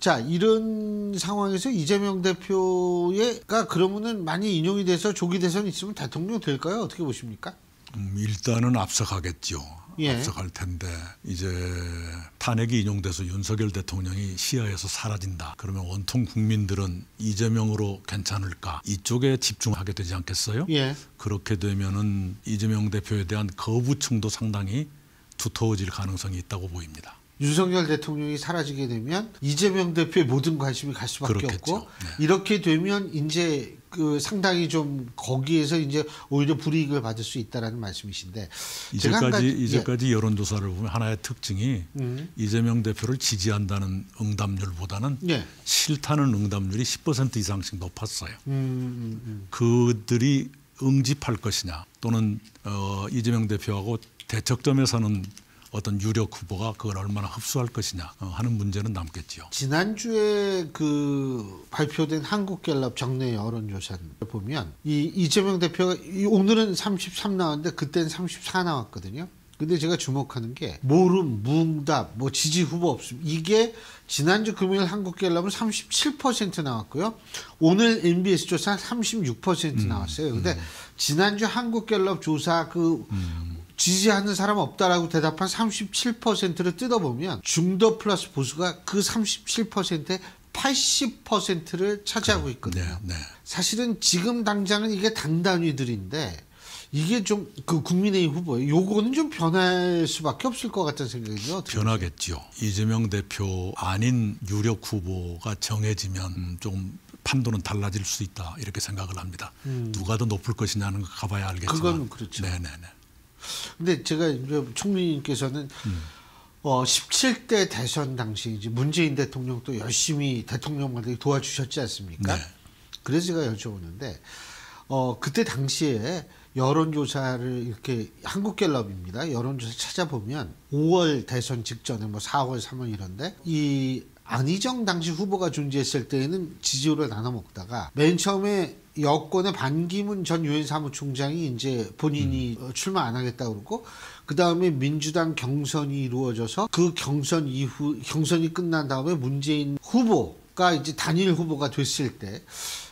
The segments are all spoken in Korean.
자, 이런 상황에서 이재명 대표가 그러면은 많이 인용이 돼서 조기 대선이 있으면 대통령 될까요? 어떻게 보십니까? 일단은 앞서가겠죠. 예. 앞서갈 텐데 이제 탄핵이 인용돼서 윤석열 대통령이 시야에서 사라진다. 그러면 온통 국민들은 이재명으로 괜찮을까? 이쪽에 집중하게 되지 않겠어요? 예. 그렇게 되면은 이재명 대표에 대한 거부층도 상당히 두터워질 가능성이 있다고 보입니다. 윤석열 대통령이 사라지게 되면 이재명 대표의 모든 관심이 갈 수밖에 그렇겠죠. 없고 네. 이렇게 되면 이제 그 상당히 좀 거기에서 이제 오히려 불이익을 받을 수 있다라는 말씀이신데 이제까지 여론조사를 보면 하나의 특징이 이재명 대표를 지지한다는 응답률보다는 예. 싫다는 응답률이 10% 이상씩 높았어요. 그들이 응집할 것이냐 또는 이재명 대표하고 대척점에서는 어떤 유력 후보가 그걸 얼마나 흡수할 것이냐 하는 문제는 남겠지요. 지난주에 그 발표된 한국갤럽 정례 여론조사를 보면 이재명 대표가 오늘은 33 나왔는데 그때는 34 나왔거든요. 근데 제가 주목하는 게 모름, 무응답, 뭐 지지 후보 없음. 이게 지난주 금요일 한국갤럽은 37% 나왔고요. 오늘 MBS 조사 36% 나왔어요. 근데 지난주 한국갤럽 조사 지지하는 사람 없다라고 대답한 37%를 뜯어보면 중도 플러스 보수가 그 37%의 80%를 차지하고 있거든요. 네. 사실은 지금 당장은 이게 당단위들인데 이게 좀 그 국민의힘 후보예요. 요거는 좀 변할 수밖에 없을 것 같다는 생각이죠. 변하겠죠. 이재명 대표 아닌 유력 후보가 정해지면 좀 판도는 달라질 수 있다 이렇게 생각을 합니다. 누가 더 높을 것이냐는 거 가봐야 알겠지만. 그건 그렇죠. 네네네. 근데 제가 이제 총리님께서는 17대 대선 당시 이제 문재인 대통령도 열심히 대통령 만들기 도와주셨지 않습니까? 네. 그래서 제가 여쭤보는데 그때 당시에 여론조사를 이렇게 한국갤럽입니다. 여론조사 찾아보면 5월 대선 직전에 뭐 4월, 3월 이런데 이 안희정 당시 후보가 존재했을 때에는 지지율을 나눠 먹다가 맨 처음에 여권의 반기문 전 유엔 사무총장이 이제 본인이 출마 안 하겠다 그러고 그 다음에 민주당 경선이 이루어져서 그 경선 이후 경선이 끝난 다음에 문재인 후보가 이제 단일 후보가 됐을 때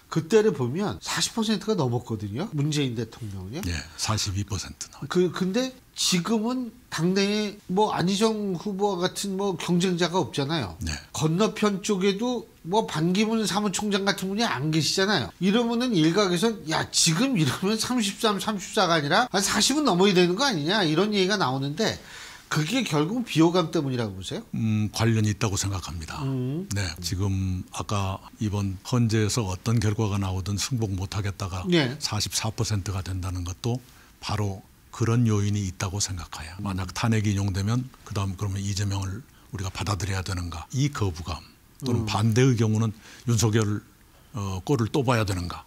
그때를 보면 40%가 넘었거든요. 문재인 대통령은요. 네, 42% 나왔죠. 근데 지금은 당내에 뭐 안희정 후보 같은 뭐 경쟁자가 없잖아요. 네. 건너편 쪽에도 뭐 반기문 사무총장 같은 분이 안 계시잖아요. 이러면은 일각에선 야 지금 이러면 33, 34가 아니라 한 40은 넘어야 되는 거 아니냐 이런 얘기가 나오는데 그게 결국 비호감 때문이라고 보세요? 관련이 있다고 생각합니다. 네, 지금 아까 이번 헌재에서 어떤 결과가 나오든 승복 못하겠다가 네. 44%가 된다는 것도 바로 그런 요인이 있다고 생각해요. 만약 탄핵이 인용되면 그다음 그러면 이재명을 우리가 받아들여야 되는가? 이 거부감 또는 반대의 경우는 윤석열 꼴을 또 봐야 되는가?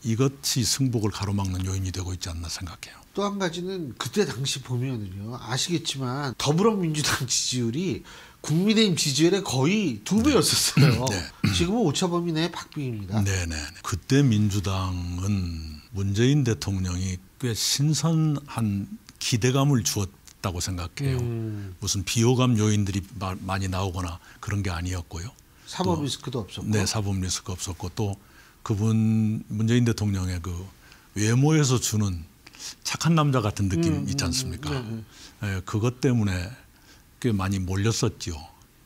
이것이 승복을 가로막는 요인이 되고 있지 않나 생각해요. 또 한 가지는 그때 당시 보면은요 아시겠지만 더불어민주당 지지율이 국민의힘 지지율의 거의 2배였었어요. 네. 지금은 오차범위 내의 박빙입니다. 네네. 그때 민주당은 문재인 대통령이 꽤 신선한 기대감을 주었다고 생각해요. 무슨 비호감 요인들이 많이 나오거나 그런 게 아니었고요. 사법 리스크도 없었고. 네, 사법 리스크 없었고 또 그분 문재인 대통령의 그 외모에서 주는 착한 남자 같은 느낌 있지 않습니까? 네, 그것 때문에 꽤 많이 몰렸었죠.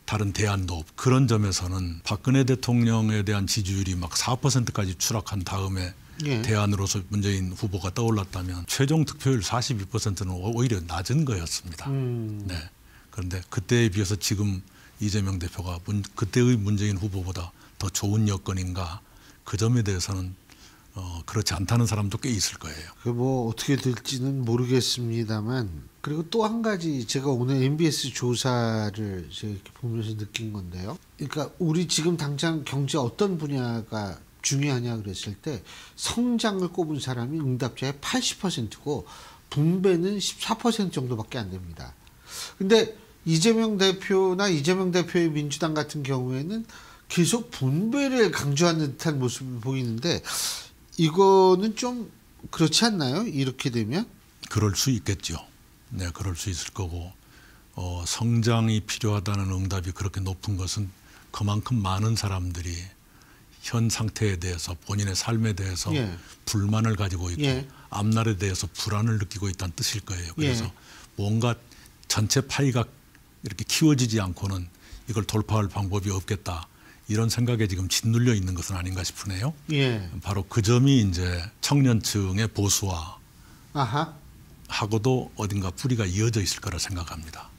다른 대안도 없고. 그런 점에서는 박근혜 대통령에 대한 지지율이 막 4%까지 추락한 다음에 예. 대안으로서 문재인 후보가 떠올랐다면 최종 득표율 42%는 오히려 낮은 거였습니다. 네. 그런데 그때에 비해서 지금 이재명 대표가 그때의 문재인 후보보다 더 좋은 여건인가 그 점에 대해서는 그렇지 않다는 사람도 꽤 있을 거예요. 뭐 어떻게 될지는 모르겠습니다만 그리고 또 한 가지 제가 오늘 MBS 조사를 제가 이렇게 보면서 느낀 건데요. 그러니까 우리 지금 당장 경제 어떤 분야가 중요하냐 그랬을 때 성장을 꼽은 사람이 응답자의 80%고 분배는 14% 정도밖에 안 됩니다. 근데 이재명 대표나 이재명 대표의 민주당 같은 경우에는 계속 분배를 강조하는 듯한 모습을 보이는데 이거는 좀 그렇지 않나요? 이렇게 되면? 그럴 수 있겠죠. 네, 그럴 수 있을 거고 성장이 필요하다는 응답이 그렇게 높은 것은 그만큼 많은 사람들이 현 상태에 대해서 본인의 삶에 대해서 예. 불만을 가지고 있고 예. 앞날에 대해서 불안을 느끼고 있다는 뜻일 거예요. 그래서 예. 뭔가 전체 파이가 이렇게 키워지지 않고는 이걸 돌파할 방법이 없겠다. 이런 생각에 지금 짓눌려 있는 것은 아닌가 싶으네요. 예. 바로 그 점이 이제 청년층의 보수화 아하. 하고도 어딘가 뿌리가 이어져 있을 거라 생각합니다.